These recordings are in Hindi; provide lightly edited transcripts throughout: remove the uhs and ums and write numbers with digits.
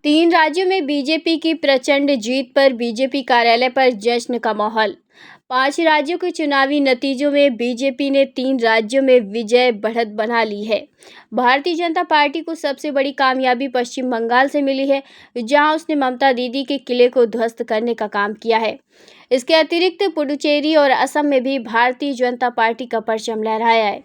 तीन राज्यों में बीजेपी की प्रचंड जीत पर बीजेपी कार्यालय पर जश्न का माहौल। 5 राज्यों के चुनावी नतीजों में बीजेपी ने 3 राज्यों में विजय बढ़त बना ली है। भारतीय जनता पार्टी को सबसे बड़ी कामयाबी पश्चिम बंगाल से मिली है, जहां उसने ममता दीदी के किले को ध्वस्त करने का काम किया है। इसके अतिरिक्त पुडुचेरी और असम में भी भारतीय जनता पार्टी का परचम लहराया है।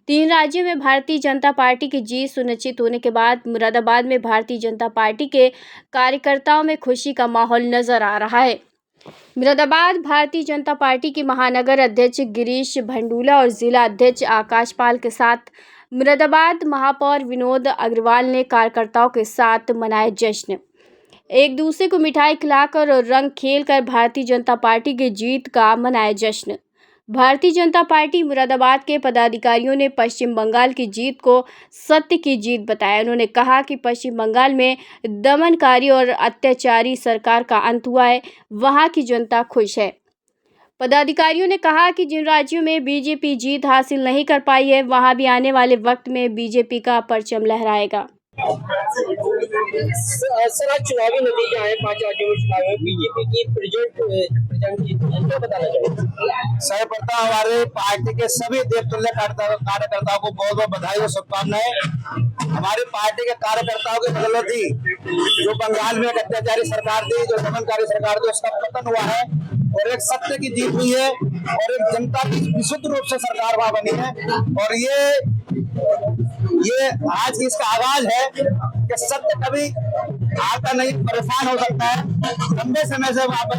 3 राज्यों में भारतीय जनता पार्टी की जीत सुनिश्चित होने के बाद मुरादाबाद में भारतीय जनता पार्टी के कार्यकर्ताओं में खुशी का माहौल नजर आ रहा है। मुरादाबाद भारतीय जनता पार्टी के महानगर अध्यक्ष गिरीश भंडूला और जिला अध्यक्ष आकाश पाल के साथ मुरादाबाद महापौर विनोद अग्रवाल ने कार्यकर्ताओं के साथ मनाया जश्न। एक दूसरे को मिठाई खिलाकर और रंग खेलकर भारतीय जनता पार्टी की जीत का मनाया जश्न। भारतीय जनता पार्टी मुरादाबाद के पदाधिकारियों ने पश्चिम बंगाल की जीत को सत्य की जीत बताया। उन्होंने कहा कि पश्चिम बंगाल में दमनकारी और अत्याचारी सरकार का अंत हुआ है, वहां की जनता खुश है। पदाधिकारियों ने कहा कि जिन राज्यों में बीजेपी जीत हासिल नहीं कर पाई है, वहां भी आने वाले वक्त में बीजेपी का परचम लहराएगा। सर, आज चुनावी नतीजे आए 5 राज्यों में चुनाव में बीजेपी की प्रेजेंट जीत है, क्या बताना चाहिए? सर्वप्रथम हमारे पार्टी के सभी देवतुल्य कार्यकर्ताओं को बहुत बहुत बधाई और शुभकामनाएं। हमारी पार्टी के कार्यकर्ताओं की बदौलत ही जो बंगाल में एक अत्याचारी सरकार थी, जो दमनकारी सरकार थी, उसका पतन हुआ है और एक सत्य की जीत हुई है और एक जनता की विशुद्ध रूप से सरकार वहां बनी है। और ये आज की इसका आगाज है कि सत्य कभी आता नहीं, परेशान हो सकता है। लंबे समय से वहां पर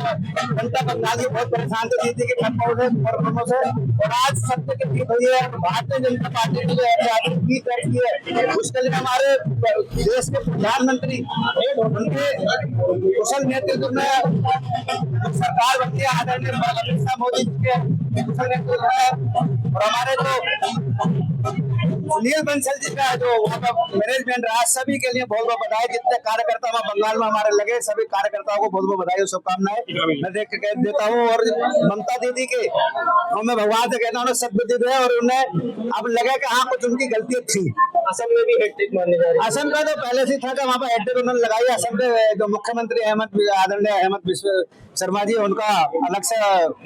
जनता बंगाल की बहुत परेशान थी जीती के कार्यक्रमों से, और आज सत्य की जीत हुई है। भारतीय जनता पार्टी ने जो ऐतिहासिक जीत दर्ज की है, उसके लिए हमारे देश के प्रधानमंत्री उनके कुशल नेतृत्व में सरकार बनती है, आदरणीय अमित शाह मोदी जी के कुशल नेतृत्व है। और हमारे जो सुनील बंसल जी का जो वहाँ का मैनेजमेंट रहा, सभी के लिए बहुत बहुत बधाई। जितने कार्यकर्ता वहाँ बंगाल में हमारे लगे, सभी कार्यकर्ताओं को बहुत बहुत बधाई और शुभकामनाएं मैं देख के कह देता हूँ। और ममता दीदी के मैं भगवान से कहता हूँ सब बुद्धि है, और उन्हें अब लगे कि हाँ कुछ उनकी गलती थी। असम में भी हैट्रिक मारने जा रही है। असम का तो पहले से था कि वहाँ पर हैट्रिक उन्होंने लगाई। असम के जो मुख्यमंत्री आदरणीय हेमंत बिस्वा शर्मा जी, उनका अलग से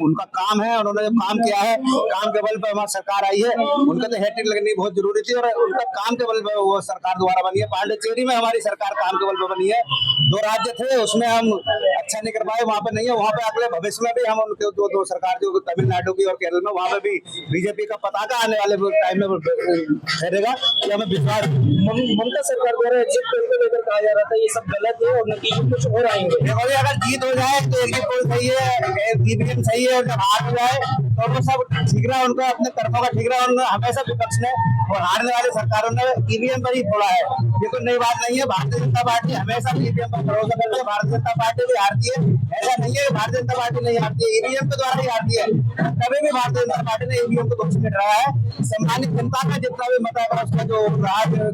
उनका काम है, उन्होंने जो काम किया है, काम के बल पर हमारी सरकार आई है। उनका तो हैट्रिक लगनी बहुत जरूरी थी और उनका काम के बल पर वो सरकार दोबारा बनी है। पांडिचेरी में हमारी सरकार काम के बल पर बनी है। 2 राज्य थे, उसमें हम अच्छा नहीं कर पाए, वहाँ पे नहीं है। वहाँ पे अगले भविष्य में भी हम उनके दो सरकार जो तमिलनाडु की और केरल में, वहाँ पे भी बीजेपी का पताका आने वाले टाइम में फहरेगा, ये हमें विश्वास। ममता सरकार द्वारा एग्जिट पोल को लेकर कहा जा रहा था ये सब गलत है और नतीजे कुछ और आएंगे। देखो, अगर जीत हो जाए तो एग्जिट पोल सही है, ईवीएम सही है, और जब हार हो जाए तो वो सब ठीक रहा, उनका अपने तरफों का ठीक रहा। उन्होंने हमेशा विपक्ष ने और हारने वाली सरकारों ने ईवीएम पर ही छोड़ा है। ये कोई नई बात नहीं है। भारतीय जनता पार्टी हमेशा ईवीएम पर भरोसा करती है। भारतीय जनता पार्टी भी हारती है, ऐसा नहीं है भारतीय जनता पार्टी नहीं हारती है, ईवीएम के द्वारा ही हारती है। कभी भी भारतीय जनता पार्टी ने ईवीएम को दोषी ठहराया है। सम्मानित जनता का जितना भी मत है, उसका जो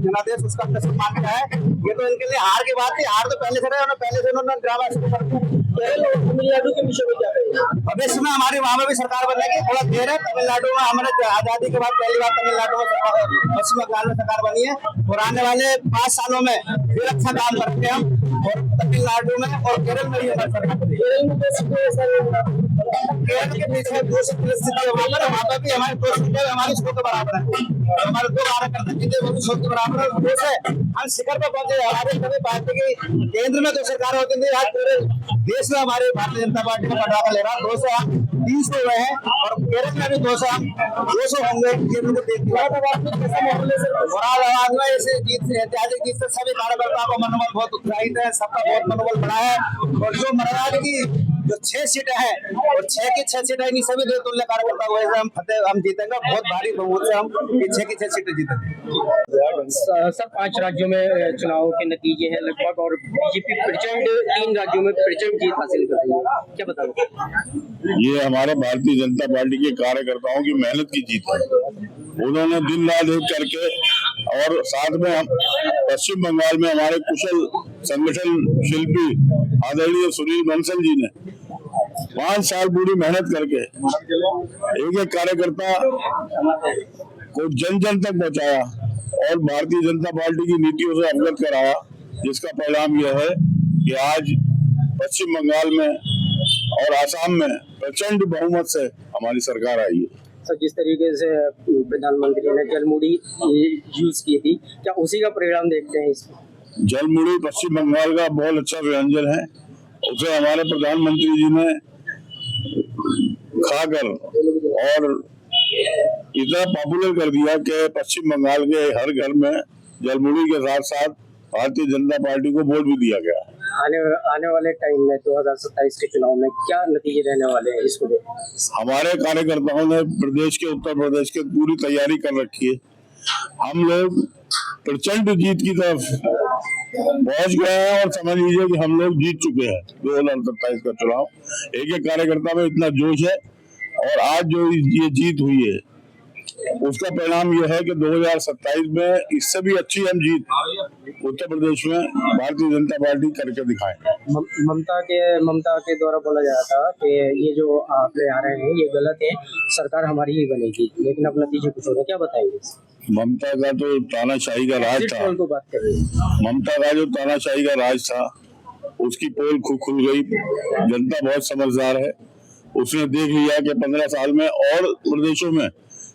जनादेश उसका अपने सम्मान किया है। ये तो इनके लिए हार की बात थी। हार तो पहले से रहे, पहले से उन्होंने ड्रामा शुरू कर दिया। तमिलनाडु के विषय में क्या कहेंगे? भविष्य में हमारे वहां में भी सरकार बनेगी, थोड़ा देर है। तमिलनाडु में हमने आजादी के बाद पहली बार तमिलनाडु में पश्चिम बंगाल में सरकार बनी है, और आने वाले 5 सालों में फिर अच्छा काम करेंगे हम। और तमिलनाडु में और केरल में भी हमारी सरकार बनी। केरल के पीछे 2 स्थिति है, वहाँ पर भी हमारी 2 सीटें हमारी 100 के बराबर है। हमारे 2 कार्यकर्ता जीते, वो भी 100 के बराबर है। 2 से हम शिखर पर पहुंचे। हमारे सभी पार्टी की केंद्र में 2 सरकार होती थी, आज पूरे देश में हमारे भारतीय जनता पार्टी का पटाखा ले रहा। 2 से हम 30 हो गए हैं, और केरल में भी 2 से हम 200 होंगे। मुरादाबाद में ऐसे जीत से, ऐतिहासिक जीत से सभी कार्यकर्ताओं का मनोबल बहुत उत्साहित है, सबका बहुत मनोबल बढ़ा है। और जो मुरादाबाद की जो 6 सीटें हैं, और 6 की 6 सीटें इन सभी देवतुल्य कार्यकर्ता को हम जीतेंगे। बहुत भारी बहुमत से हम 6 की 6 सीटें जीतेंगे। सर, 5 राज्यों में चुनाव के नतीजे हैं लगभग, और बीजेपी प्रचंड 3 राज्यों में प्रचंड जीत हासिल कर रही है, क्या बताओगे? ये हमारे भारतीय जनता पार्टी के कार्यकर्ताओं की मेहनत की जीत है। उन्होंने दिन रात एक करके, और साथ में हम पश्चिम बंगाल में हमारे कुशल संगठन शिल्पी आदरणीय सुनील बंसल जी ने 5 साल पूरी मेहनत करके एक एक कार्यकर्ता को जन जन तक पहुंचाया और भारतीय जनता पार्टी की नीतियों से अवगत कराया, जिसका परिणाम यह है कि आज पश्चिम बंगाल में और आसाम में प्रचंड बहुमत से हमारी सरकार आई है। सर, जिस तरीके से प्रधानमंत्री ने जलमुड़ी यूज की थी, क्या उसी का परिणाम देखते हैं इसमें? जलमुड़ी पश्चिम बंगाल का बहुत अच्छा व्यंजन है। उसे हमारे प्रधानमंत्री जी ने खाकर और इतना पॉपुलर कर दिया कि पश्चिम बंगाल के हर घर में जलमुड़ी के साथ साथ भारतीय जनता पार्टी को वोट भी दिया गया। आने वाले टाइम में 2027 के चुनाव में क्या नतीजे रहने वाले हैं इसको लेकर? हमारे कार्यकर्ताओं ने प्रदेश के उत्तर प्रदेश के पूरी तैयारी कर रखी है। हम लोग प्रचंड जीत की तरफ पहुंच गए हैं और समझ लीजिए कि हम लोग जीत चुके हैं 2027 का चुनाव। एक एक कार्यकर्ता में इतना जोश है और आज जो ये जीत हुई है उसका परिणाम यह है कि 2027 में इससे भी अच्छी हम जीत उत्तर प्रदेश में भारतीय जनता पार्टी करके दिखाएंगे। ममता के द्वारा बोला जा रहा था कि ये जो आंकड़े आ रहे हैं ये गलत है, सरकार हमारी ही बनेगी, लेकिन अब नतीजे कुछ हो रहे हैं, क्या बताएंगे? ममता का तो तानाशाही का राज था। बात कर रही है। ममता का जो तानाशाही का राज था उसकी पोल खुल गई। जनता बहुत समझदार है, उसने देख लिया कि 15 साल में और प्रदेशों में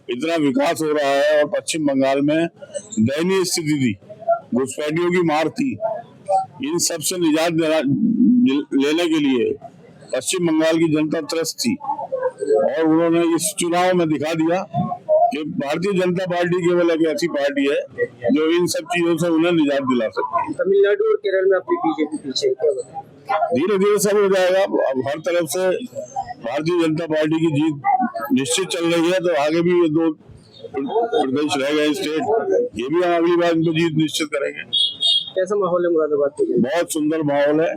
इतना विकास हो रहा है और पश्चिम बंगाल में दयनीय स्थिति थी, घुसपैठियों की मार थी। इन सब से निजात लेने के लिए पश्चिम बंगाल की जनता त्रस्त थी और उन्होंने इस चुनाव में दिखा दिया कि भारतीय जनता पार्टी केवल एक ऐसी पार्टी है जो इन सब चीजों से उन्हें निजात दिला सकती है। तमिलनाडु और केरल में अपनी बीजेपी पीछे, क्या बताएं? धीरे धीरे सब हो जाएगा। अब हर तरफ से भारतीय जनता पार्टी की जीत निश्चित चल रही है, तो आगे भी ये 2 प्रदेश रह गए स्टेट, ये भी हम अगली बार इनको जीत निश्चित करेंगे। कैसा माहौल है मुरादाबाद के? बहुत सुंदर माहौल है।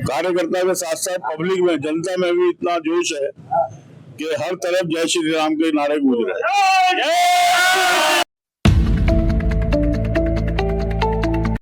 कार्यकर्ता के साथ साथ पब्लिक में, जनता में भी इतना जोश है कि हर तरफ जय श्री राम के नारे गूंज रहे हैं।